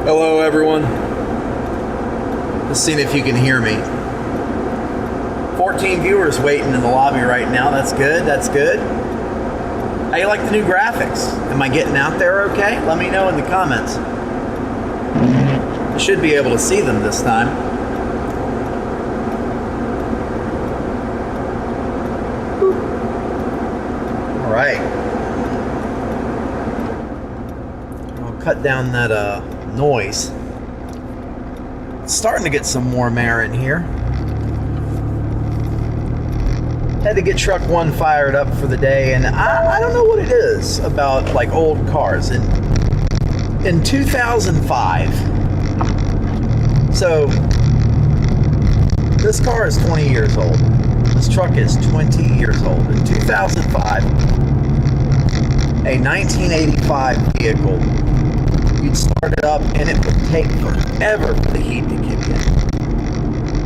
Hello everyone. Just seeing if you can hear me. 14 viewers waiting in the lobby right now. That's good, that's good. How you like the new graphics? Am I getting out there okay? Let me know in the comments. I should be able to see them this time. All right. I'll cut down that noise. It's starting to get some warm air in here. Had to get truck one fired up for the day, and I don't know what it is about like old cars. In 2005, so this car is 20 years old. This truck is 20 years old. In 2005, a 1985 vehicle, you'd start it up and it would take forever for the heat to kick in.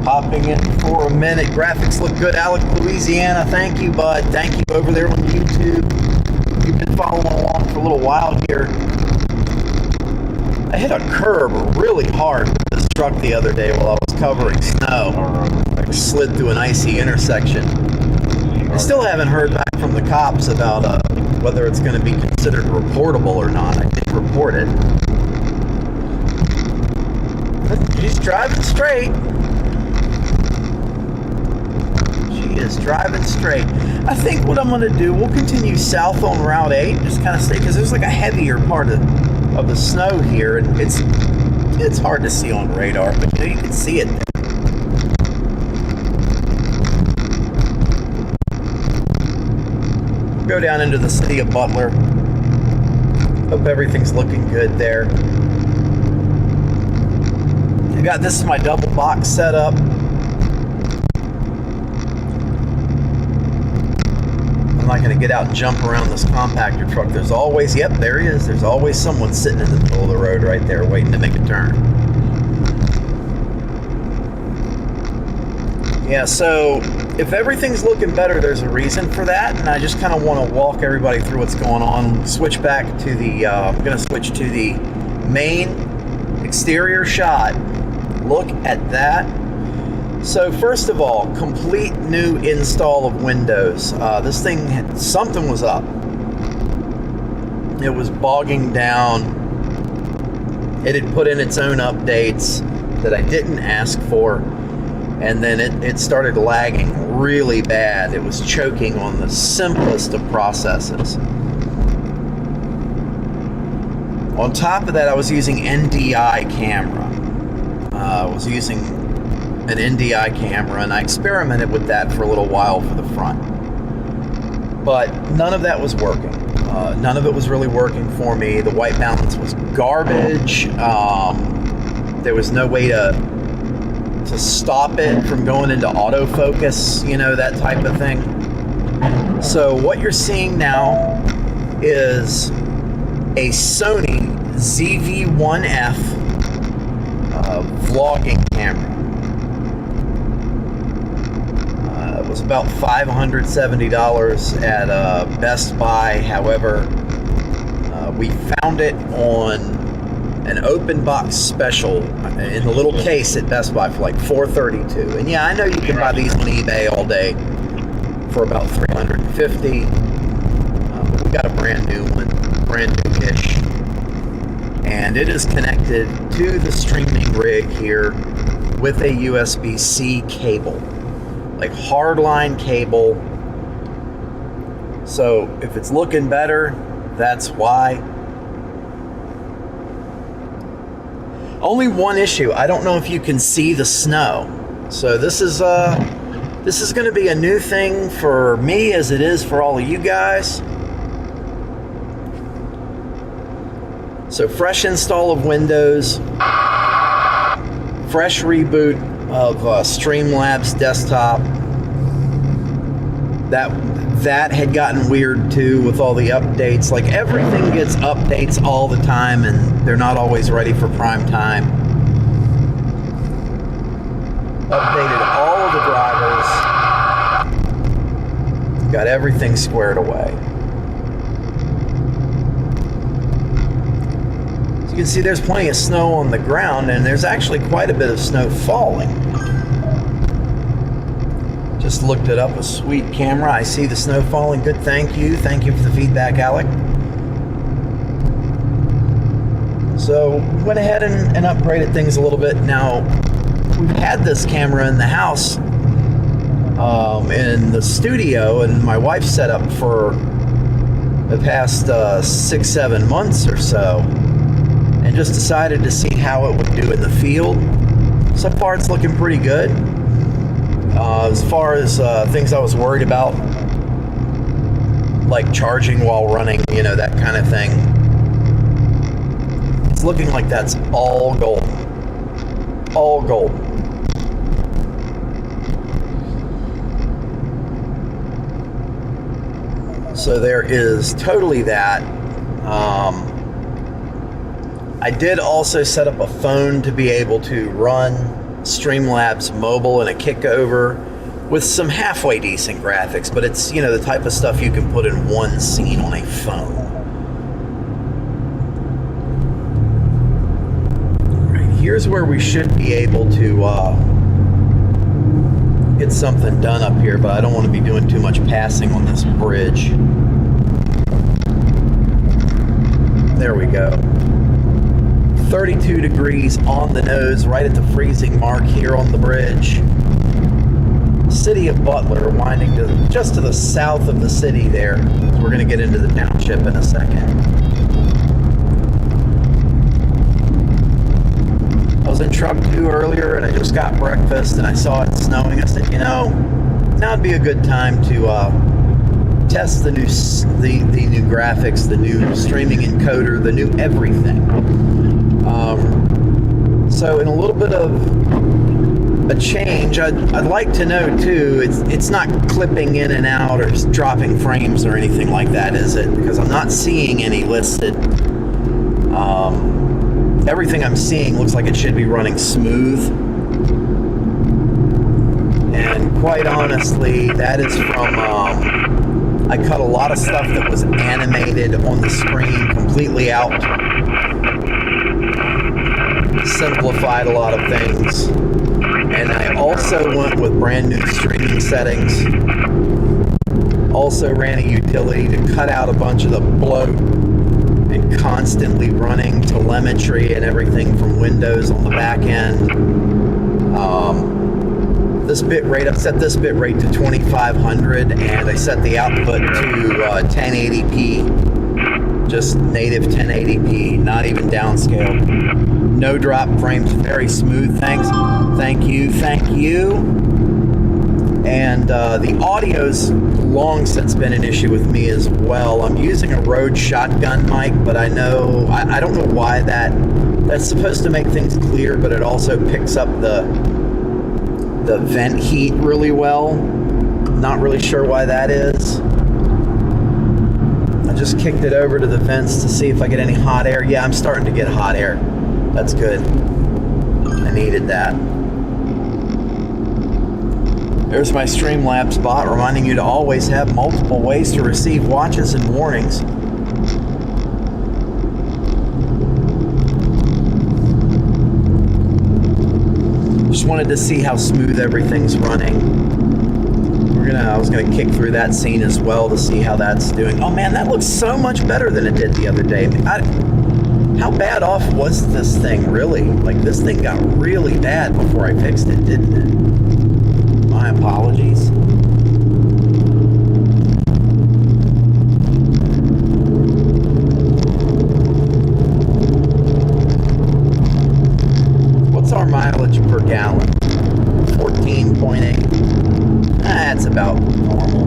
Popping in for a minute. Graphics look good. Alec, Louisiana. Thank you, bud. Thank you over there on YouTube. You've been following along for a little while here. I hit a curb really hard with this truck the other day while I was covering snow. I slid through an icy intersection. I still haven't heard back from the cops about whether it's going to be considered reportable or not. I did report it. She's driving straight. She is driving straight. I think what I'm going to do, we'll continue south on Route 8, just kind of stay, because there's like a heavier part of the snow here, and it's hard to see on radar, but you know, you can see it there. Go down into the city of Butler. Hope everything's looking good there. I got this is my double box setup. I'm not going to get out and jump around this compactor truck. There's always, yep, there he is. There's always someone sitting in the middle of the road right there waiting to make a turn. Yeah, so if everything's looking better, there's a reason for that, and I just kind of want to walk everybody through what's going on. Switch back to the, I'm going to switch to the main exterior shot. Look at that. So first of all, complete new install of Windows. This thing, something was up. It was bogging down. It had put in its own updates that I didn't ask for. And then it started lagging really bad. It was choking on the simplest of processes. On top of that, I was using NDI camera. I was using an NDI camera, and I experimented with that for a little while for the front. But none of that was working. None of it was really working for me. The white balance was garbage. There was no way to stop it from going into autofocus, you know, that type of thing. So what you're seeing now is a Sony ZV-1F vlogging camera. It was about $570 at Best Buy. However, we found it on an open box special in a little case at Best Buy for like $432. And yeah, I know you can buy these on eBay all day for about $350. We got a brand new one, brand new-ish. And it is connected to the streaming rig here with a USB-C cable, like hardline cable. So if it's looking better, that's why. Only one issue. I don't know if you can see the snow. So this is going to be a new thing for me as it is for all of you guys. So fresh install of Windows, fresh reboot of Streamlabs desktop. That had gotten weird too with all the updates. Like everything gets updates all the time, and they're not always ready for prime time. Updated all of the drivers. Got everything squared away. can see there's plenty of snow on the ground, and there's actually quite a bit of snow falling. Just looked it up, a sweet camera. I see the snow falling. Good, thank you. Thank you for the feedback, Alec. So went ahead and upgraded things a little bit. Now, we've had this camera in the house, in the studio, and my wife set up for the past 6-7 months or so, and just decided to see how it would do in the field. So far it's looking pretty good. As far as things I was worried about, like charging while running, you know, that kind of thing, it's looking like that's all gold. All gold. So there is totally that. I did also set up a phone to be able to run Streamlabs mobile and a kickover with some halfway decent graphics, but it's, you know, the type of stuff you can put in one scene on a phone. All right, here's where we should be able to get something done up here, but I don't want to be doing too much passing on this bridge. There we go. 32 degrees on the nose, right at the freezing mark here on the bridge. City of Butler, winding to just to the south of the city there. We're going to get into the township in a second. I was in truck 2 earlier, and I just got breakfast, and I saw it snowing. I said, you know, now would be a good time to test the new graphics, the new streaming encoder, the new everything. So in a little bit of a change, I'd like to know too, it's not clipping in and out or dropping frames or anything like that, is it? Because I'm not seeing any listed. Everything I'm seeing looks like it should be running smooth. And quite honestly, that is from, I cut a lot of stuff that was animated on the screen completely out. Simplified a lot of things. And I also went with brand new streaming settings. Also ran a utility to cut out a bunch of the bloat and constantly running telemetry and everything from Windows on the back end. This bit rate, I've set this bit rate to 2500, and I set the output to 1080p, just native 1080p, not even downscale. No drop frames, very smooth. Thanks, thank you. And the audio's long since been an issue with me as well. I'm using a Rode shotgun mic, but I know I don't know why that's supposed to make things clear, but it also picks up the vent heat really well. Not really sure why that is. I just kicked it over to the vents to see if I get any hot air. Yeah, I'm starting to get hot air. That's good. I needed that. There's my Streamlabs bot reminding you to always have multiple ways to receive watches and warnings. Just wanted to see how smooth everything's running. I was gonna kick through that scene as well to see how that's doing. Oh man, that looks so much better than it did the other day. How bad off was this thing really? Like, this thing got really bad before I fixed it, didn't it? My apologies. What's our mileage per gallon? 14.8. That's about normal.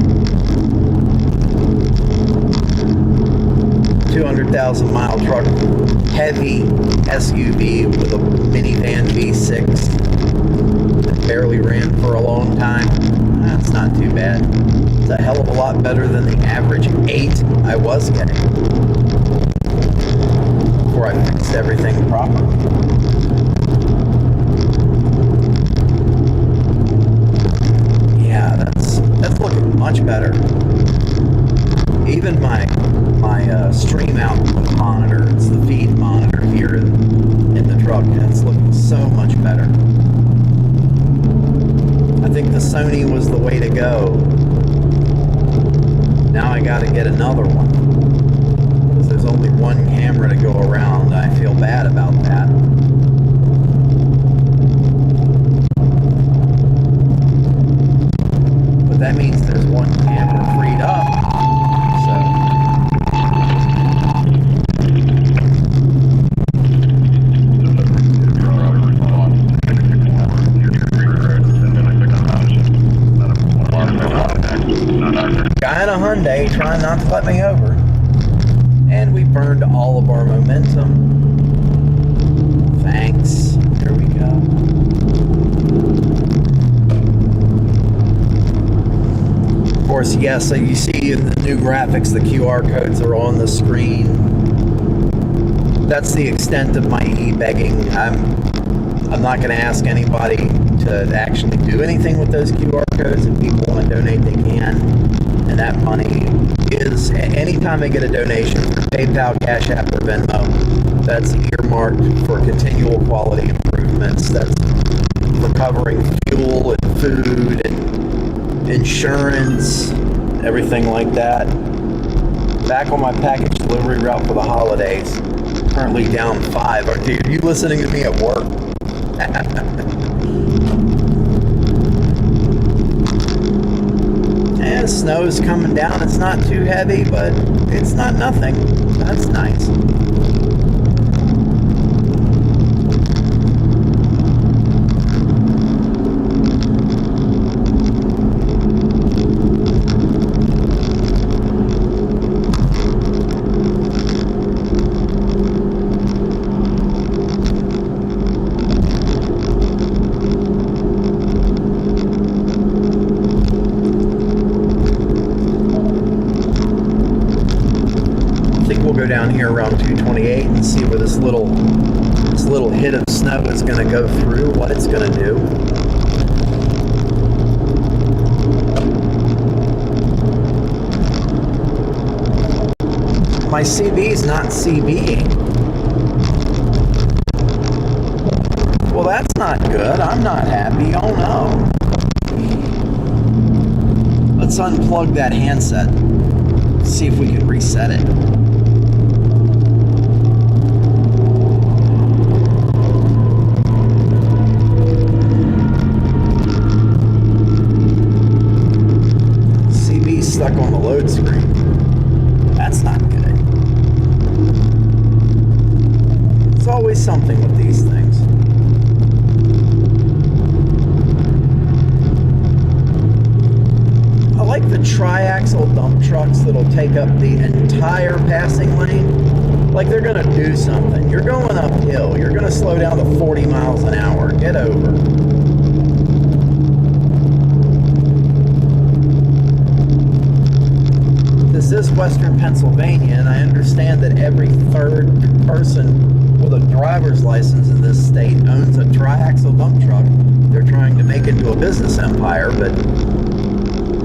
200,000 mile truck, heavy SUV with a minivan V6 that barely ran for a long time. That's not too bad. It's a hell of a lot better than the average 8 I was getting before I fixed everything properly. That's looking much better. Even my stream output monitor, it's the feed monitor here, Sony was the way to go. Now I gotta get another one. Because there's only one camera to go around. I feel bad about that. But that means there's one camera freed up. Guy in a Hyundai trying not to let me over. And we burned all of our momentum. Thanks. There we go. Of course, yes, so you see in the new graphics, the QR codes are on the screen. That's the extent of my e-begging. I'm not going to ask anybody to actually do anything with those QR codes. If people want to donate, they can. And that money is, anytime they get a donation from PayPal, Cash App, or Venmo, that's earmarked for continual quality improvements. That's for covering fuel and food and insurance, everything like that. Back on my package delivery route for the holidays. Currently down 5. Are you listening to me at work? And snow is coming down. It's not too heavy, but it's not nothing. That's nice. Down here around 228 and see where this little hit of snow is going to go through, what it's going to do. My CB's not CBing. Well, that's not good. I'm not happy. Oh no. Let's unplug that handset. See if we can reset it. Stuck on the load screen. That's not good. There's always something with these things. I like the tri-axle dump trucks that'll take up the entire passing lane. Like they're gonna do something. You're going uphill. You're gonna slow down to 40 miles an hour. Get over. This is Western Pennsylvania, and I understand that every third person with a driver's license in this state owns a tri-axle dump truck. They're trying to make it into a business empire, but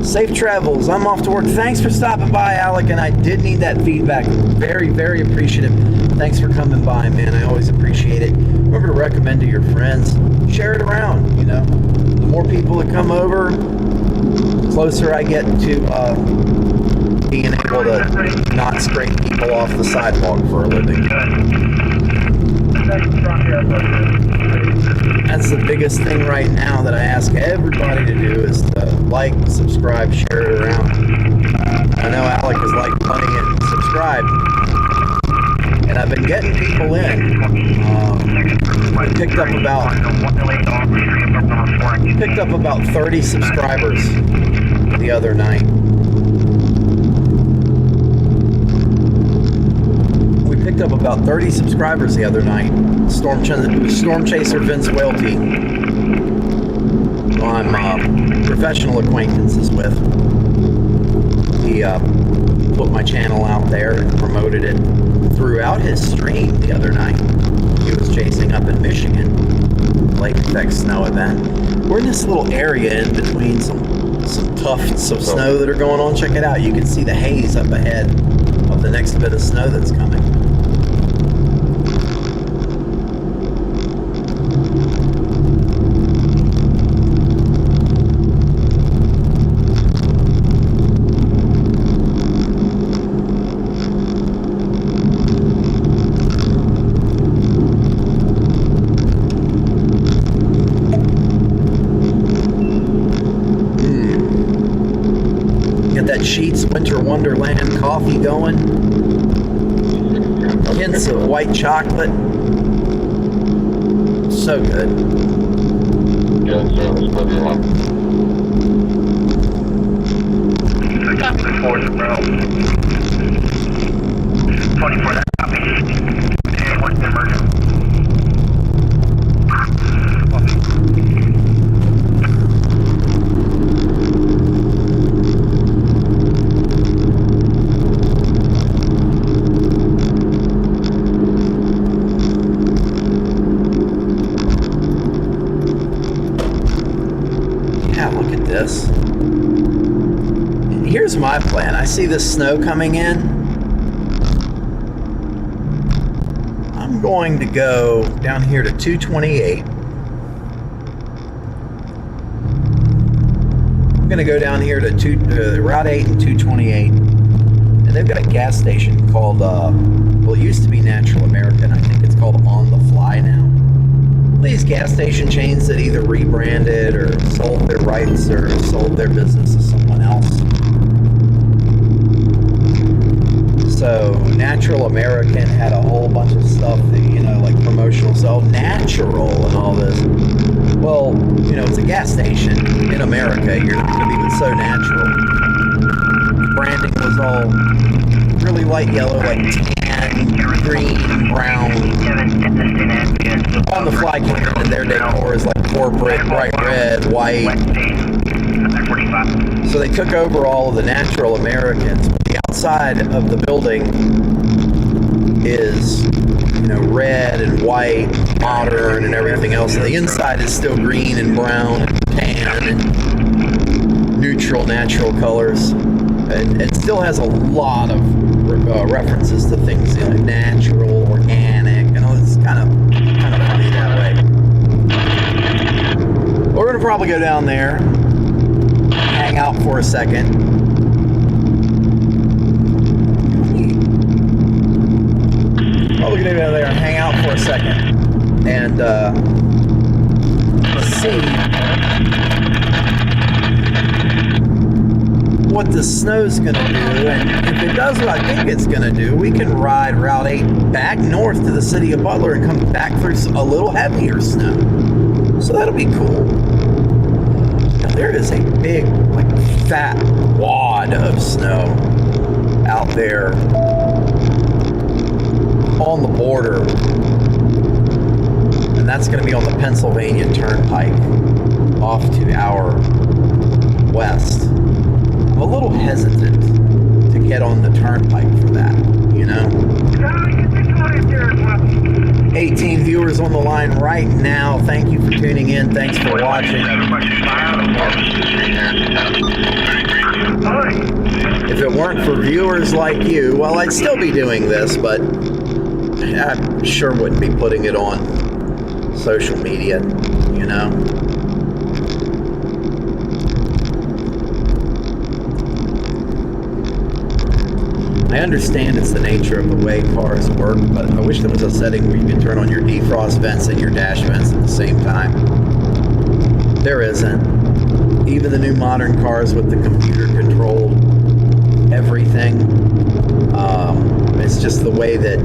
safe travels. I'm off to work. Thanks for stopping by, Alec, and I did need that feedback. Very, very appreciative. Thanks for coming by, man. I always appreciate it. Remember to recommend to your friends. Share it around, you know. The more people that come over, the closer I get to being able to not scrape people off the sidewalk for a living. That's the biggest thing right now that I ask everybody to do is to like, subscribe, share it around. I know Alec is like money and subscribe. And I've been getting people in. I picked up about 30 subscribers the other night. Picked up about 30 subscribers the other night. Storm Chaser Vince Welty, who I'm professional acquaintances with. He put my channel out there and promoted it throughout his stream the other night. He was chasing up in Michigan, lake effect snow event. We're in this little area in between some tufts of snow that are going on. Check it out. You can see the haze up ahead of the next bit of snow that's coming. Sheets Winter Wonderland coffee going. Hints of white chocolate. So good. Good service, brother. Copy the 4th, bro. 24, that copy. And what's the emergency? Yeah, look at this. Here's my plan. I see the snow coming in. I'm going to go down here to 228. I'm going to go down here to Route 8 and 228. And they've got a gas station called, well, it used to be Natural American. I think it's called On the Fly now. These gas station chains that either rebranded or sold their rights or sold their business to someone else. So Natural American had a whole bunch of stuff that, you know, like promotional stuff, natural and all this. Well, you know, it's a gas station in America. You're not going to be so natural. Branding was all really light yellow, like tan, green, brown. On the Fly came in and their decor is like corporate, bright red, white. So they took over all of the Natural Americans. But the outside of the building is, you know, red and white, modern and everything else. And the inside is still green and brown and tan and neutral, natural colors. And it still has a lot of references to things, you know, natural, organic, and all this kind of funny that way. We're gonna probably go down there, hang out for a second. Probably gonna go down there and hang out for a second and see what the snow's gonna do, and if it does what I think it's gonna do, we can ride Route 8 back north to the city of Butler and come back through a little heavier snow. So that'll be cool. Now there is a big, like, fat wad of snow out there on the border, and that's gonna be on the Pennsylvania Turnpike off to our west. I'm a little hesitant to get on the turnpike for that, you know? 18 viewers on the line right now. Thank you for tuning in. Thanks for watching. If it weren't for viewers like you, well, I'd still be doing this, but I sure wouldn't be putting it on social media, you know? I understand it's the nature of the way cars work, but I wish there was a setting where you could turn on your defrost vents and your dash vents at the same time. There isn't. Even the new modern cars with the computer-controlled everything, it's just the way that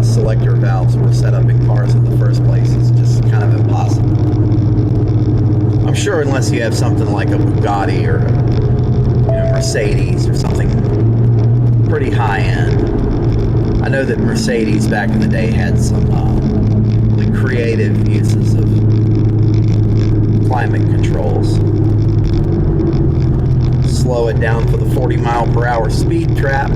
selector valves were set up in cars in the first place. It's just kind of impossible. I'm sure unless you have something like a Bugatti or a, you know, Mercedes or something pretty high end. I know that Mercedes back in the day had some really creative uses of climate controls. Slow it down for the 40-mile-per-hour speed trap.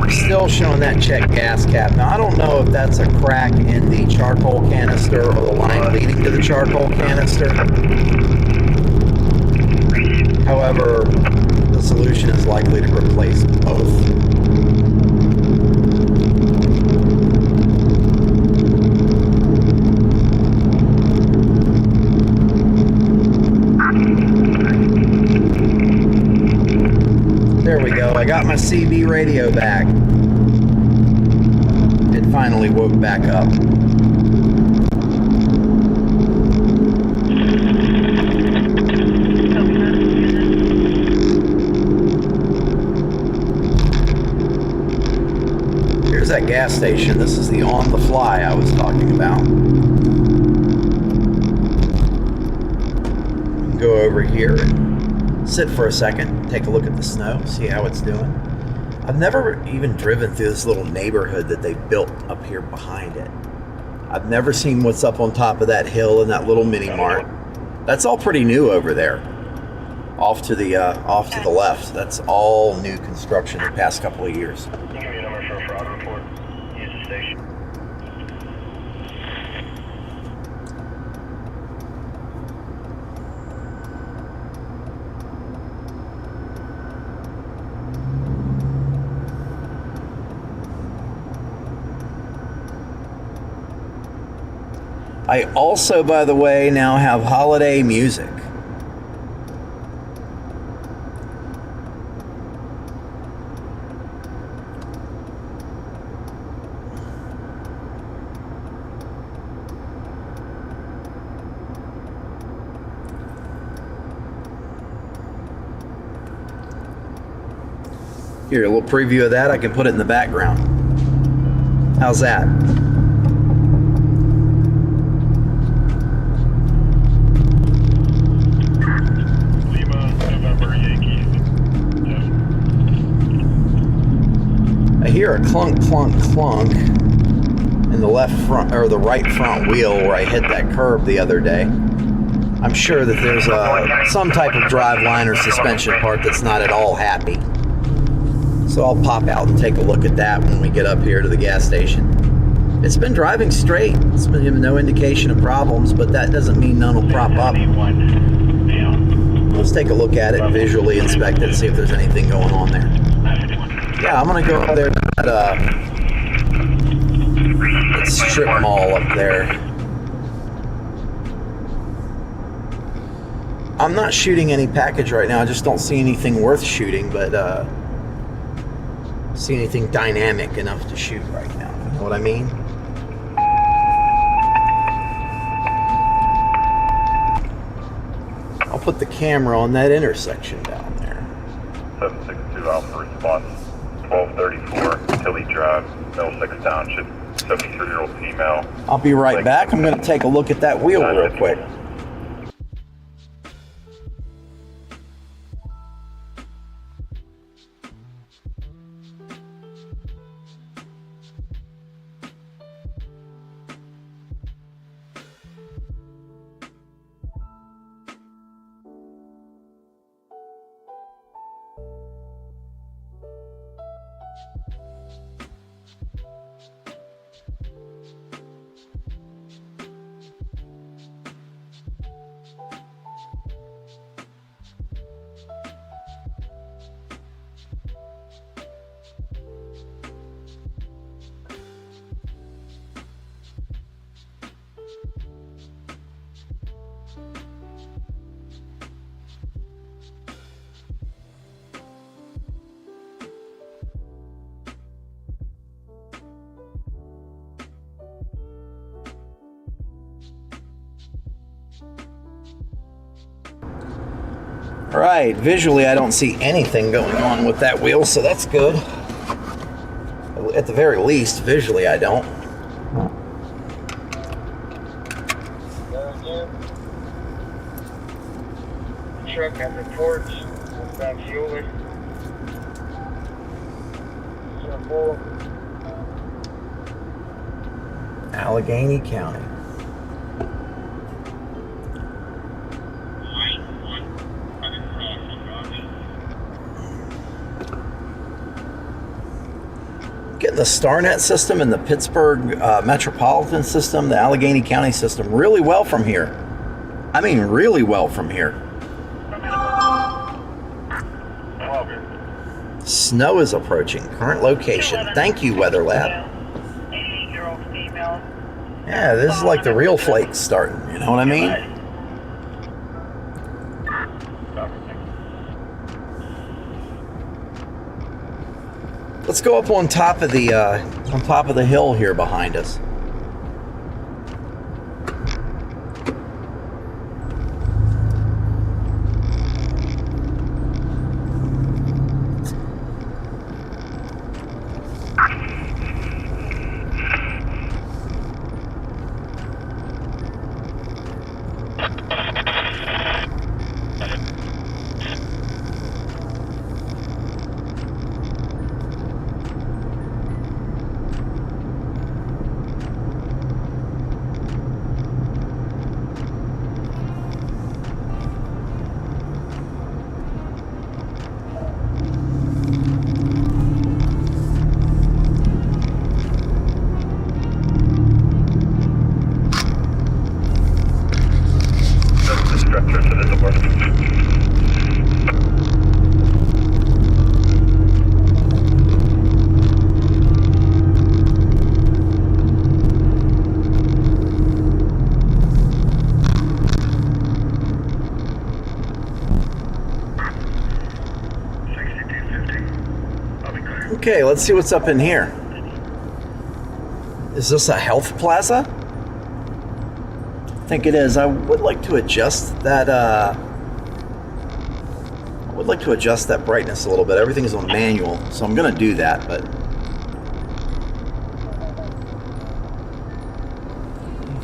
Still showing that check gas cap. Now, I don't know if that's a crack in the charcoal canister or the line leading to the charcoal canister. However, the solution is likely to replace both. I got my CB radio back. It finally woke back up. Here's that gas station. This is the on the fly I was talking about. Go over here and sit for a second, take a look at the snow, see how it's doing. I've never even driven through this little neighborhood that they built up here behind it. I've never seen what's up on top of that hill and that little mini mart. That's all pretty new over there. Off to the left. That's all new construction the past couple of years. Can you give me a number for a fraud report? Use the station. I also, by the way, now have holiday music. Here, a little preview of that. I can put it in the background. How's that? I hear a clunk, clunk, clunk in the left front or the right front wheel where I hit that curb the other day. I'm sure that there's some type of drive line or suspension part that's not at all happy. So I'll pop out and take a look at that when we get up here to the gas station. It's been driving straight. It's been giving no indication of problems, but that doesn't mean none will prop up. Let's take a look at it, visually inspect it, see if there's anything going on there. Yeah, I'm gonna go up there to that strip mall up there. I'm not shooting any package right now. I just don't see anything worth shooting, but see anything dynamic enough to shoot right now. You know what I mean? I'll put the camera on that intersection down there. 762 Alpha response, 1234 Tilly Drive, Middlesex Township, 73-year-old female. I'll be right back. I'm going to take a look at that wheel real quick. All right, visually I don't see anything going on with that wheel, so that's good. At the very least, visually I don't. Truck has reports about fueling. Allegheny County. Getting the StarNet system and the Pittsburgh metropolitan system, the Allegheny County system, really well from here. I mean, really well from here. Snow is approaching. Current location. Thank you, Weather Lab. 88-year-old female. Yeah, this is like the real flakes starting. You know what I mean? Let's go up on top of the hill here behind us. Structure to the door. Okay, let's see what's up in here. Is this a health plaza? I think it is. I would like to adjust that brightness a little bit. Everything is on manual, so I'm gonna do that, but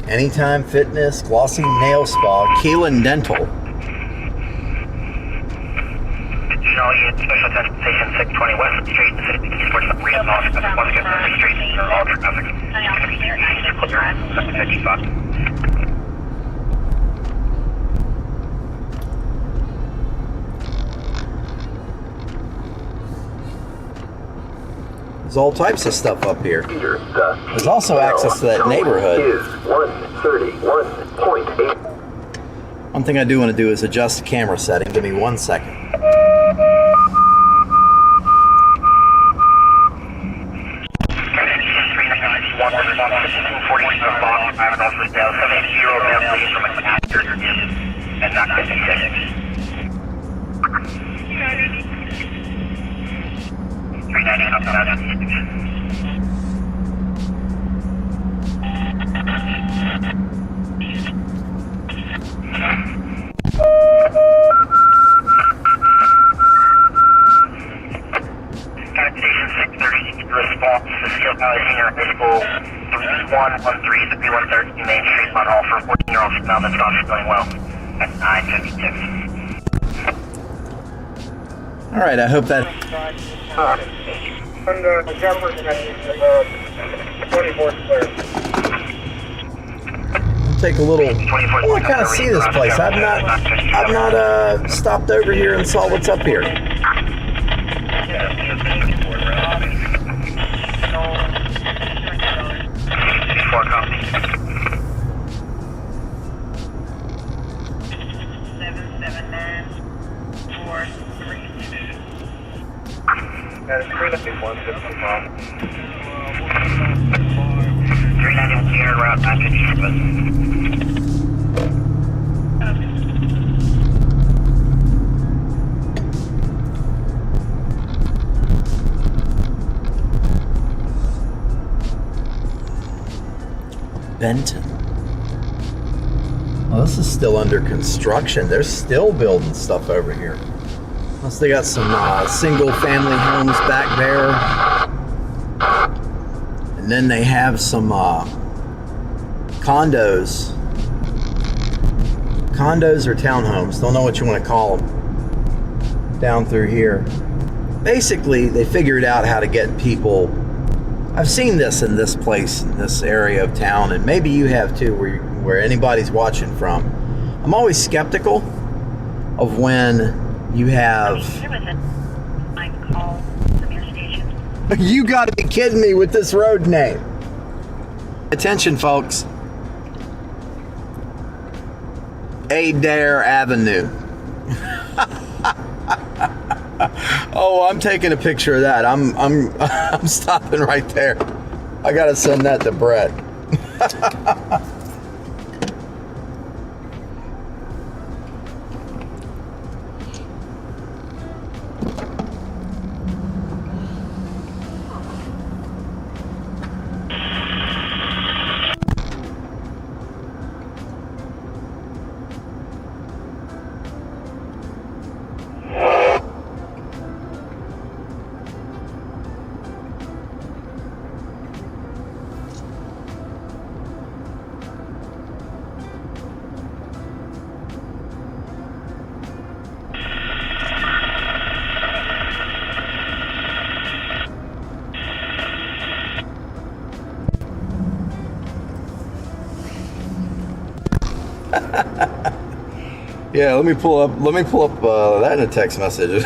Anytime Fitness, Glossy Nail Spa, Keelan Dental. Special Attention Station 620 West Street, the city of Eastport, Rehab Office, once again, River Street, all traffic. 55. There's all types of stuff up here. There's also access to that neighborhood. Is 131.8. One thing I do want to do is adjust the camera setting. Give me 1 second. Response to Skill Valley Senior High School 3113 to 3113 Main Street, Mount Hall for 14-year-old female that's not feeling well at 9:56. All right, I hope that. Jefferson, 24th clear. Take a little. I want to kind of see this place. I've not stopped over here and saw what's up here. That is 391, 391 here, around 957. Benton. Well, this is still under construction. They're still building stuff over here. Plus, they got some single-family homes back there, and then they have some condos or townhomes. Don't know what you want to call them. Down through here. Basically, they figured out how to get people. I've seen this in this place, in this area of town, and maybe you have too, where anybody's watching from. I'm always skeptical of when you have. You got to be kidding me with this road name. Attention, folks. Adair Avenue. Oh, I'm taking a picture of that. I'm stopping right there. I gotta send that to Brett. Yeah, let me pull up that in a text message.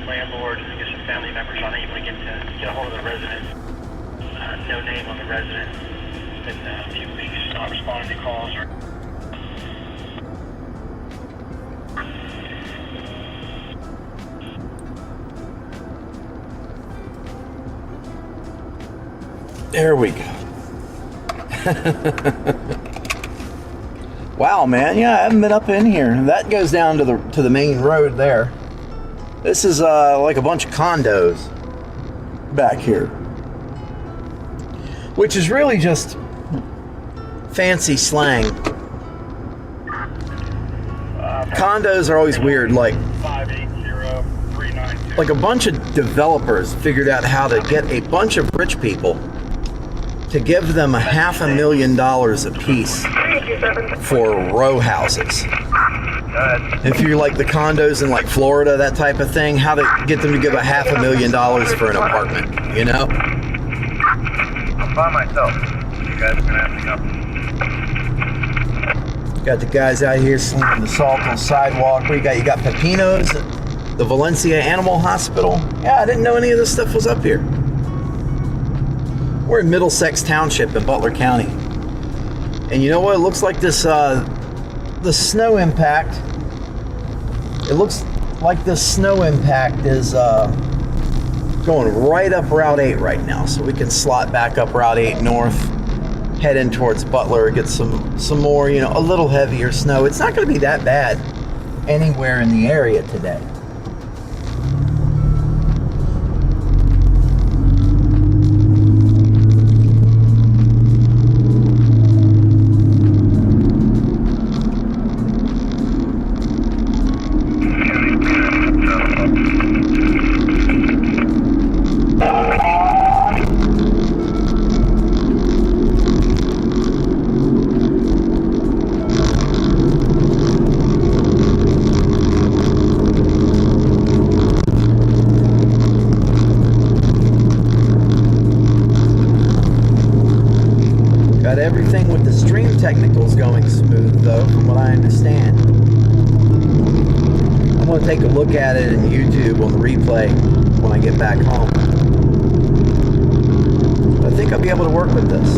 Landlord, I guess some family members unable to get a hold of the resident. No name on the resident. It's been a few weeks not responding to calls or. There we go. Wow, man. Yeah, I haven't been up in here. That goes down to the main road there. This is like a bunch of condos back here, which is really just fancy slang. Condos are always weird, like a bunch of developers figured out how to get a bunch of rich people to give them $500,000 a piece for row houses. If you're like the condos in like Florida, that type of thing, how to get them to give $500,000 for an apartment, you know? I'm by myself. You guys are gonna have to go. Got the guys out here slinging the salt on the sidewalk. What you got? You got Pepinos, the Valencia Animal Hospital. Yeah, I didn't know any of this stuff was up here. We're in Middlesex Township in Butler County. And you know what? It looks like this, the snow impact. It looks like this snow impact is going right up Route 8 right now. So we can slot back up Route 8 north, head in towards Butler, get some more, you know, a little heavier snow. It's not going to be that bad anywhere in the area today. Everything with the stream technicals going smooth though, from what I understand. I'm going to take a look at it in YouTube on the replay when I get back home. I think I'll be able to work with this.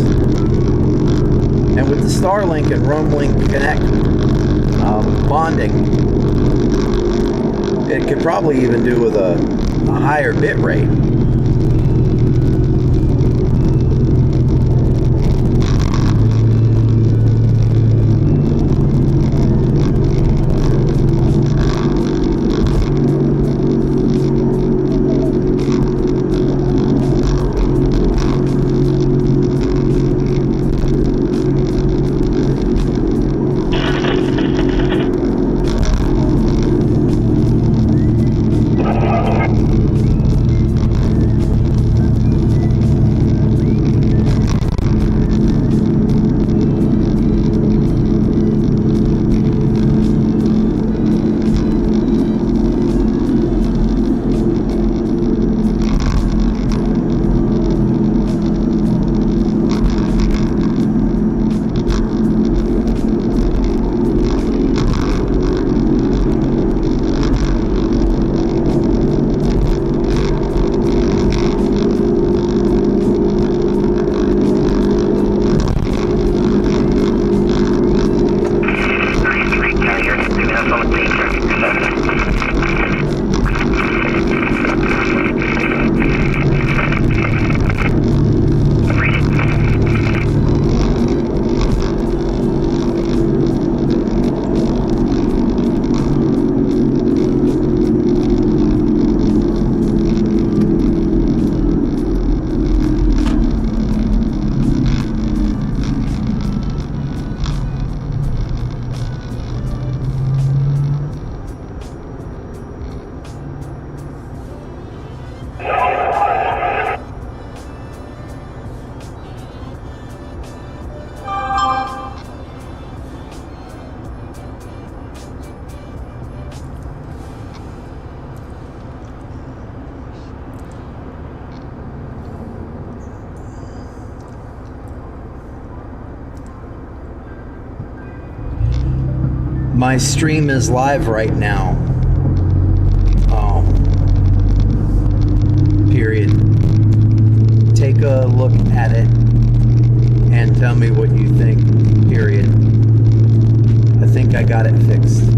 And with the Starlink and Roamlink Connect bonding, it could probably even do with a higher bit rate. My stream is live right now. Period. Take a look at it and tell me what you think. Period. I think I got it fixed.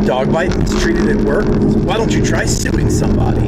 Dog bite and is treated at work. Why don't you try suing somebody?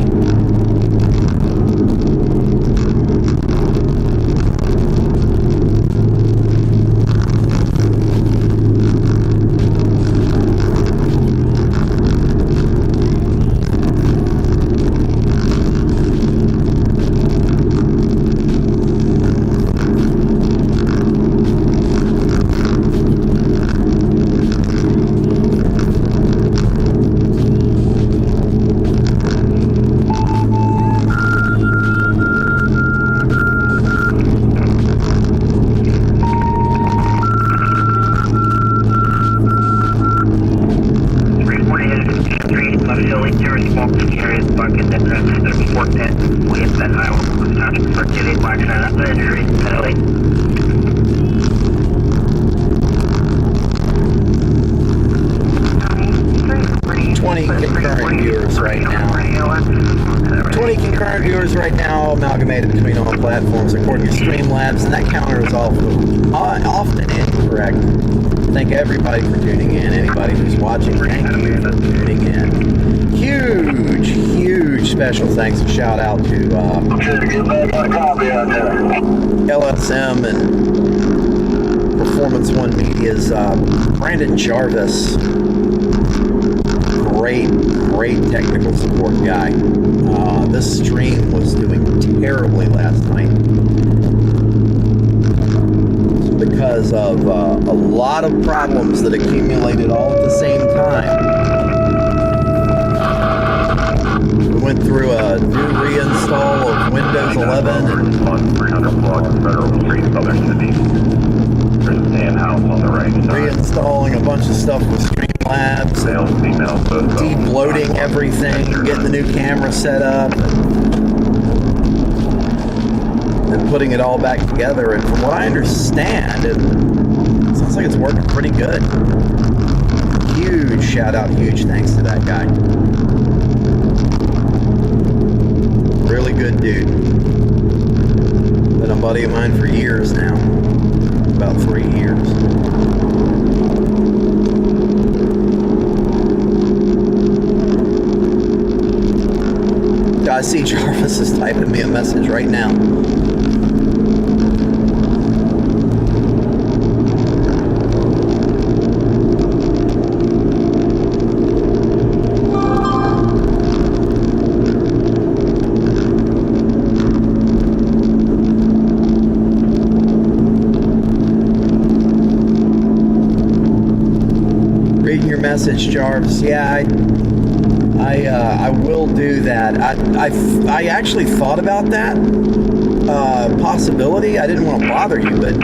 Everybody for tuning in. Anybody who's watching, thank you for tuning in. Huge special thanks and shout out to LSM and Performance One Media's Brandon Jarvis. Great technical support guy. This stream was doing terribly last night because of a lot of problems that accumulated all at the same time. We went through a new reinstall of Windows 11 and on 300 block of Federal Street, Southern City. There's a tan house on the right side. Reinstalling a bunch of stuff with Streamlabs, de-bloating everything, getting the new camera set up, and putting it all back together. And from what I understand, it sounds like it's working pretty good. Huge shout out, huge thanks to that guy. Really good dude. Been a buddy of mine for years now. About 3 years. I see Jarvis is typing me a message right now. Reading your message, Jarvis. Yeah, I will do that. I actually thought about that possibility. I didn't want to bother you, but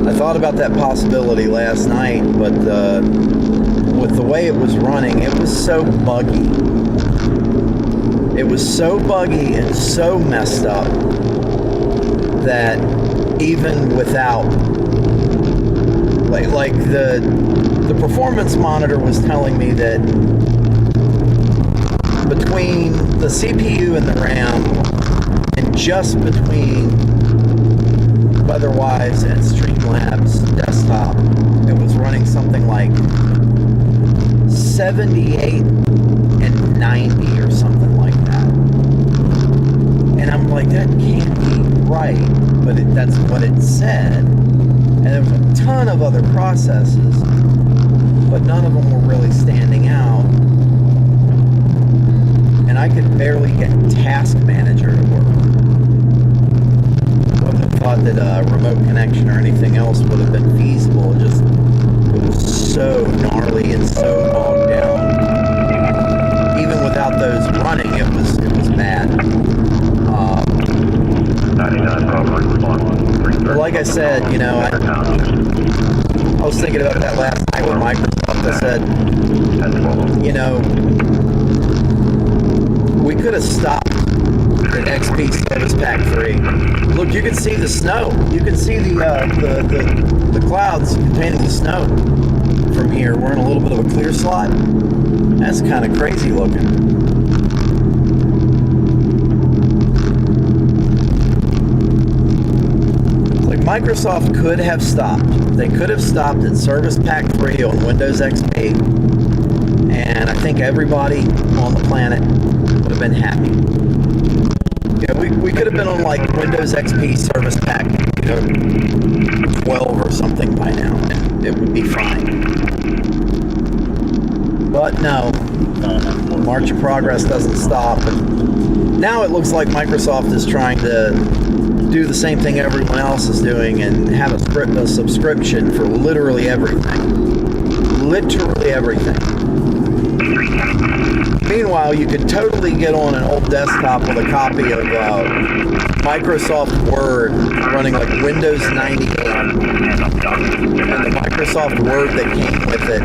I thought about that possibility last night. But with the way it was running, it was so buggy. It was so buggy and so messed up that even without, like the performance monitor was telling me that between the CPU and the RAM, and just between Weatherwise and Streamlabs desktop, it was running something like 78 and 90 or something like that. And I'm like, that can't be right, but that's what it said. And there was a ton of other processes, but none of them were really standing out. And I could barely get Task Manager to work. Wouldn't have thought that a remote connection or anything else would have been feasible. It was so gnarly and so bogged down. Even without those running, it was bad. But like I said, I was thinking about that last night with Microsoft. I said, we could have stopped at XP Service Pack 3. Look, you can see the snow. You can see the clouds containing the snow from here. We're in a little bit of a clear slot. That's kind of crazy looking. Microsoft could have stopped. They could have stopped at Service Pack 3 on Windows XP, and I think everybody on the planet would have been happy. We could have been on like Windows XP Service Pack 12 or something by now, and it would be fine. But no, March of Progress doesn't stop. And now it looks like Microsoft is trying to do the same thing everyone else is doing and have a subscription for literally everything. Literally everything. Meanwhile, you could totally get on an old desktop with a copy of Microsoft Word running like Windows 98. And the Microsoft Word that came with it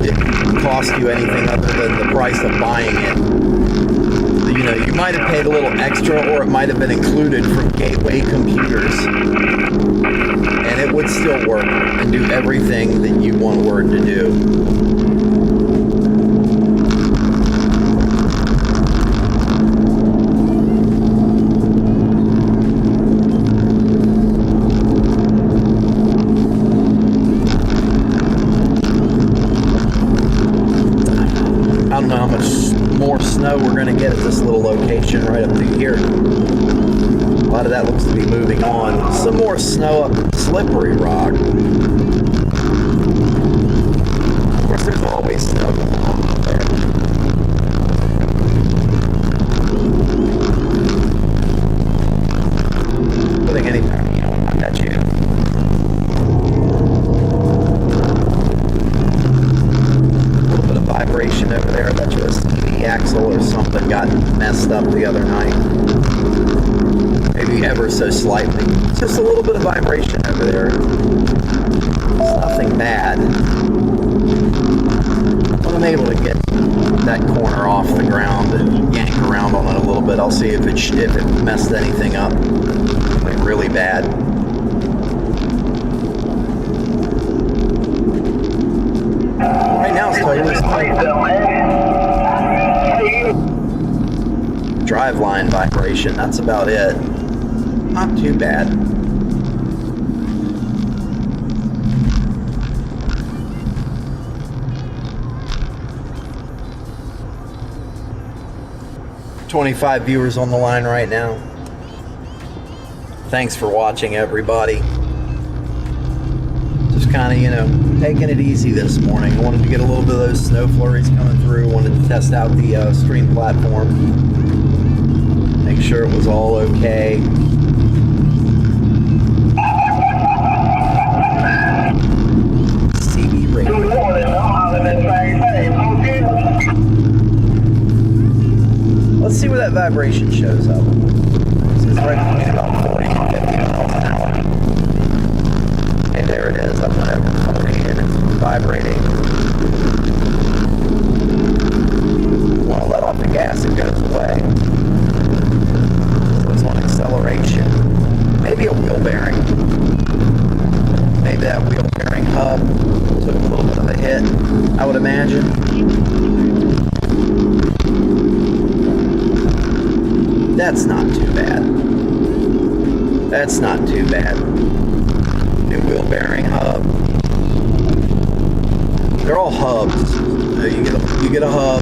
didn't cost you anything other than the price of buying it. You might have paid a little extra, or it might have been included from Gateway Computers, and it would still work and do everything that you want Word to do. I don't know how much more snow we're going to get at this little location right up to here. A lot of that looks to be moving on. Some more snow up at Slippery Rock. Of course, there's always snow going on up there. I think anytime, I got you. Vibration over there. That's just the axle or something got messed up the other night. Maybe ever so slightly. It's just a little bit of vibration over there. It's nothing bad. When I'm able to get that corner off the ground and yank around on it a little bit, I'll see if it messed anything up. Like really bad. Right now it's totally still. driveline vibration. That's about it. Not too bad. $25 viewers on the line right now. Thanks for watching, everybody. Just kind of, you know, taking it easy this morning. I wanted to get a little bit of those snow flurries coming through. Wanted to test out the stream platform. Make sure it was all okay. CB radio. Let's see where that vibration shows up. This is right about 40, 50 miles an hour. Hey, there it is. Up went over 40 and it's vibrating. Want to let off the gas, it goes away. So it's on acceleration. Maybe a wheel bearing. Maybe that wheel bearing hub took a little bit of a hit, I would imagine. That's not too bad. That's not too bad. New wheel bearing hub. They're all hubs. You get a hub.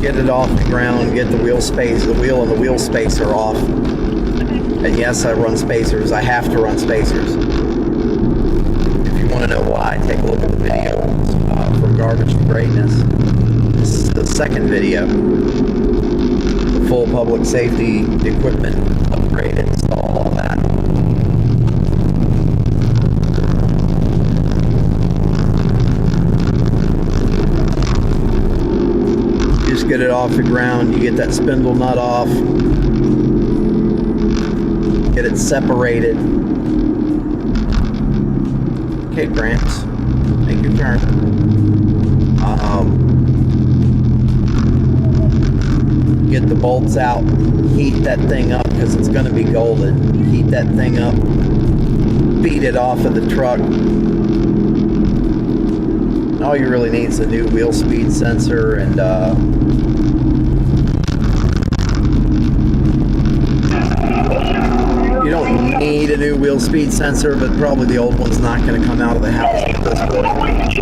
Get it off the ground. Get the wheel space. The wheel and the wheel spacer off. And yes, I run spacers. I have to run spacers. If you want to know why, take a look at the video from Garbage to Greatness. This is the second video. Full public safety equipment upgrade, install, all that. Just get it off the ground, you get that spindle nut off, get it separated. Okay, Gramps, make your turn. Get the bolts out, heat that thing up because it's going to be golden. Heat that thing up, beat it off of the truck. All you really need is a new wheel speed sensor and you don't need a new wheel speed sensor, but probably the old one's not going to come out of the house at this point.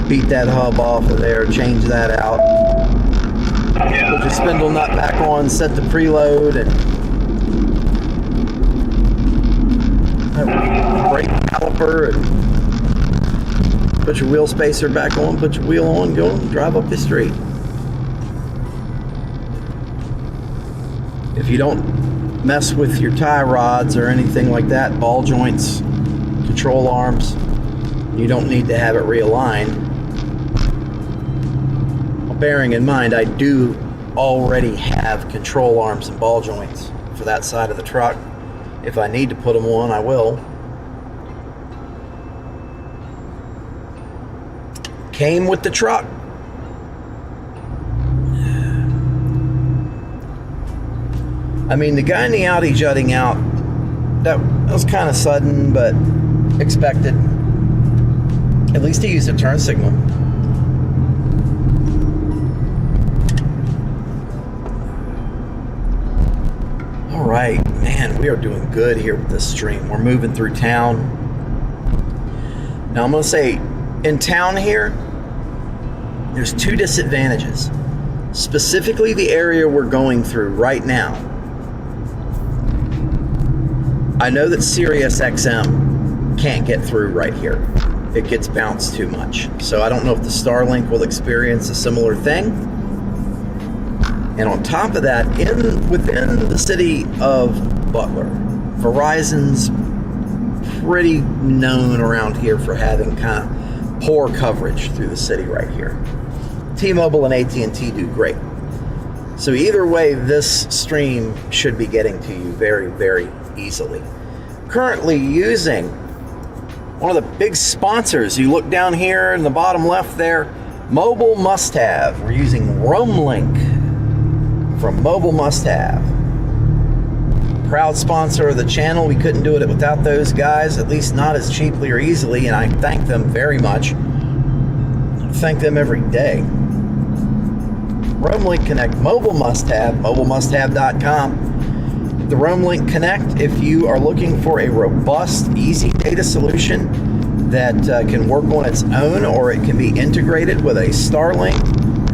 Beat that hub off of there, change that out. Put your spindle nut back on, set the preload, and brake caliper, and put your wheel spacer back on, put your wheel on, go drive up the street. If you don't mess with your tie rods or anything like that, ball joints, control arms, you don't need to have it realigned. Bearing in mind, I do already have control arms and ball joints for that side of the truck. If I need to put them on, I will. Came with the truck. I mean, the guy in the Audi jutting out, that was kind of sudden, but expected. At least he used a turn signal. Right, man, we are doing good here with this stream. We're moving through town. Now I'm going to say, in town here, there's two disadvantages. Specifically the area we're going through right now. I know that Sirius XM can't get through right here. It gets bounced too much. So I don't know if the Starlink will experience a similar thing. And on top of that, within the city of Butler, Verizon's pretty known around here for having kind of poor coverage through the city right here. T-Mobile and AT&T do great. So either way, this stream should be getting to you very, very easily. Currently using one of the big sponsors. You look down here in the bottom left there, Mobile Must Have. We're using Roamlink from Mobile Must Have. Proud sponsor of the channel. We couldn't do it without those guys, at least not as cheaply or easily, and I thank them very much. I thank them every day. RoamLink Connect, mobile must-have, mobilemusthave.com. The RoamLink Connect, if you are looking for a robust, easy data solution that can work on its own, or it can be integrated with a Starlink,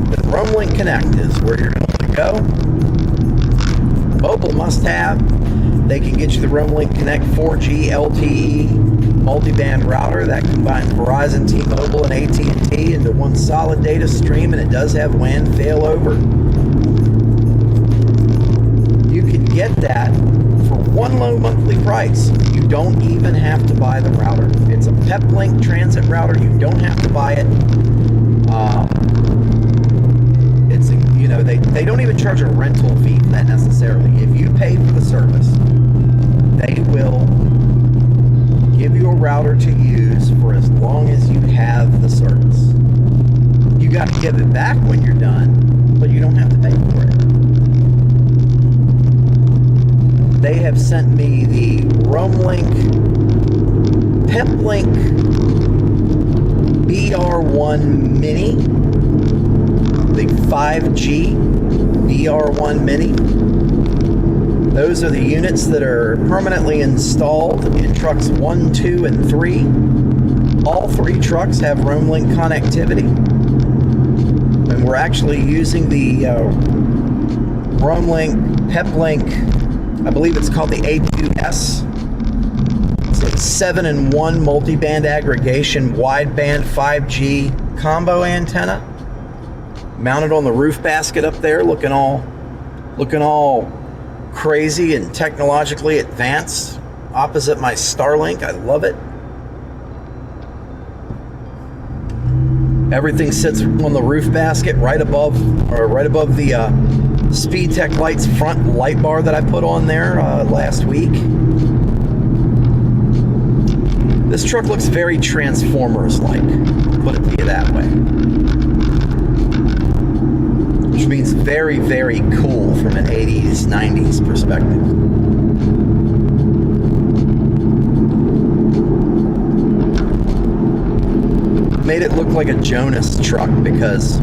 then RoamLink Connect is where you're going to go. Mobile must-have. They can get you the RoamLink Connect 4G LTE multiband router that combines Verizon, T-Mobile, and AT&T into one solid data stream, and it does have WAN failover. You can get that for one low monthly price. You don't even have to buy the router. It's a PepLink transit router. You don't have to buy it. They don't even charge a rental fee for that necessarily. If you pay for the service, they will give you a router to use for as long as you have the service. You got to give it back when you're done, but you don't have to pay for it. They have sent me the RoamLink PepLink BR1 Mini, the 5G BR1 Mini. Those are the units that are permanently installed in trucks 1, 2, and 3. All 3 trucks have RoamLink connectivity. And we're actually using the RoamLink PepLink, I believe it's called the A2S. So it's 7-in-1 multiband aggregation wideband 5G combo antenna. Mounted on the roof basket up there, looking all crazy and technologically advanced opposite my Starlink. I love it. Everything sits on the roof basket right above the SpeedTech Lights front light bar that I put on there last week. This truck looks very Transformers-like, put it to you that way. Which means very, very cool from an 80s, 90s perspective. Made it look like a Jonas truck because,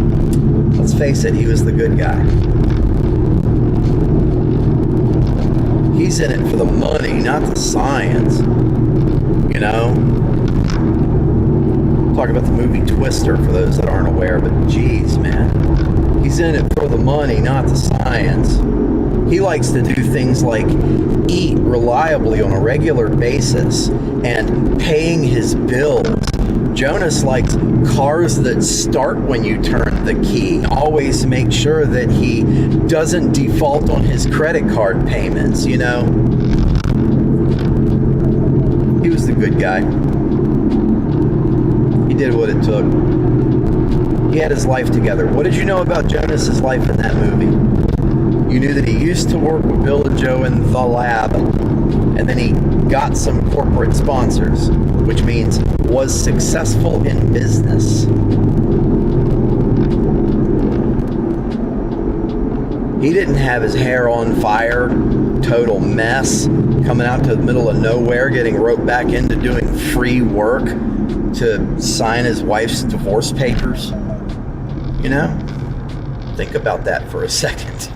let's face it, he was the good guy. He's in it for the money, not the science. You know? Talk about the movie Twister for those that aren't aware, but geez, man. He's in it for the money, not the science. He likes to do things like eat reliably on a regular basis and paying his bills. Jonas likes cars that start when you turn the key. Always make sure that he doesn't default on his credit card payments, you know? He was the good guy. He did what it took. He had his life together. What did you know about Jonas's life in that movie? You knew that he used to work with Bill and Joe in the lab, and then he got some corporate sponsors, which means was successful in business. He didn't have his hair on fire, total mess, coming out to the middle of nowhere, getting roped back into doing free work to sign his wife's divorce papers. You know? Think about that for a second.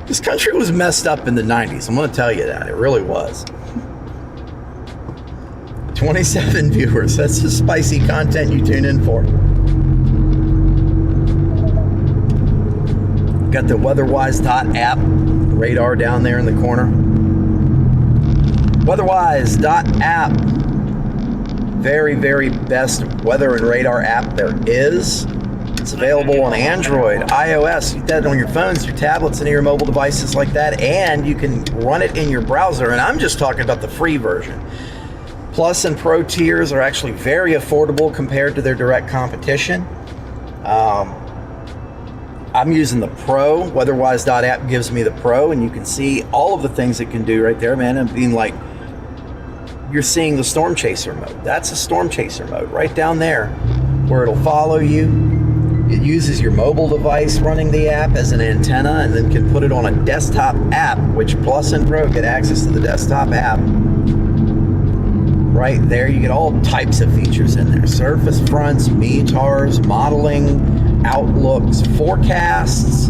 This country was messed up in the 90s. I'm going to tell you that. It really was. 27 viewers. That's the spicy content you tune in for. Got the weatherwise.app radar down there in the corner. Weatherwise.app. Very, very best weather and radar app there is. It's available on Android, iOS. You get that on your phones, your tablets, and your mobile devices like that. And you can run it in your browser. And I'm just talking about the free version. Plus and Pro tiers are actually very affordable compared to their direct competition. I'm using the Pro. Weatherwise.app gives me the Pro, and you can see all of the things it can do right there, man. And being like, you're seeing the Storm Chaser mode. That's a Storm Chaser mode right down there where it'll follow you. It uses your mobile device running the app as an antenna, and then can put it on a desktop app, which Plus and Pro get access to the desktop app. Right there, you get all types of features in there. Surface fronts, METARs, modeling, outlooks, forecasts.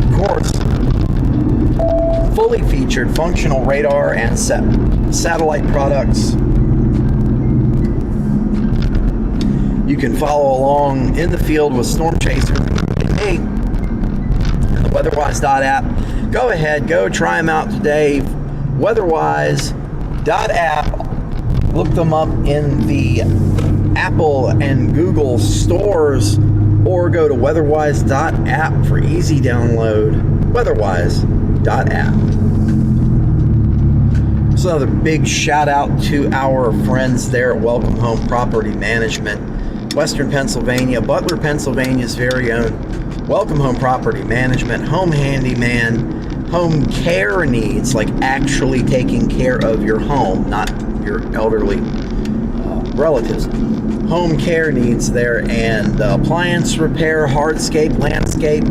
Of course, fully featured functional radar and satellite products. You can follow along in the field with Storm Chaser and the weatherwise.app. Go ahead, go try them out today. weatherwise.app. Look them up in the Apple and Google stores, or go to weatherwise.app for easy download. weatherwise.app. So another big shout out to our friends there at Welcome Home Property Management, Western Pennsylvania, Butler, Pennsylvania's very own Welcome Home Property Management, home handyman, home care needs, like actually taking care of your home, not your elderly relatives. Home care needs there, and appliance repair, hardscape, landscape,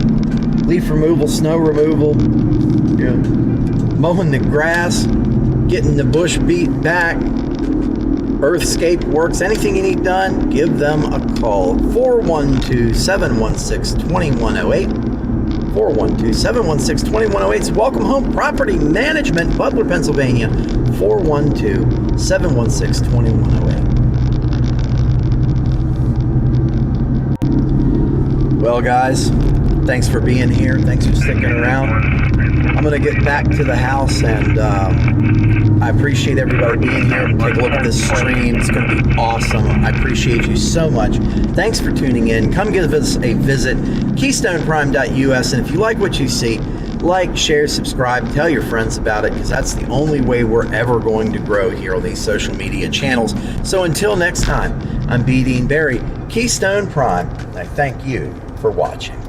leaf removal, snow removal, mowing the grass, getting the bush beat back, earthscape works, anything you need done, give them a call. 412-716-2108. 412-716-2108. It's Welcome Home Property Management, Butler, Pennsylvania. 412-716-2108. Well, guys, thanks for being here. Thanks for sticking around. I'm going to get back to the house, and I appreciate everybody being here. Take a look at this stream. It's going to be awesome. I appreciate you so much. Thanks for tuning in. Come give us a visit, KeystonePrime.us, and if you like what you see, like, share, subscribe, tell your friends about it, because that's the only way we're ever going to grow here on these social media channels. So until next time, I'm B. Dean Barry, Keystone Prime, and I thank you for watching.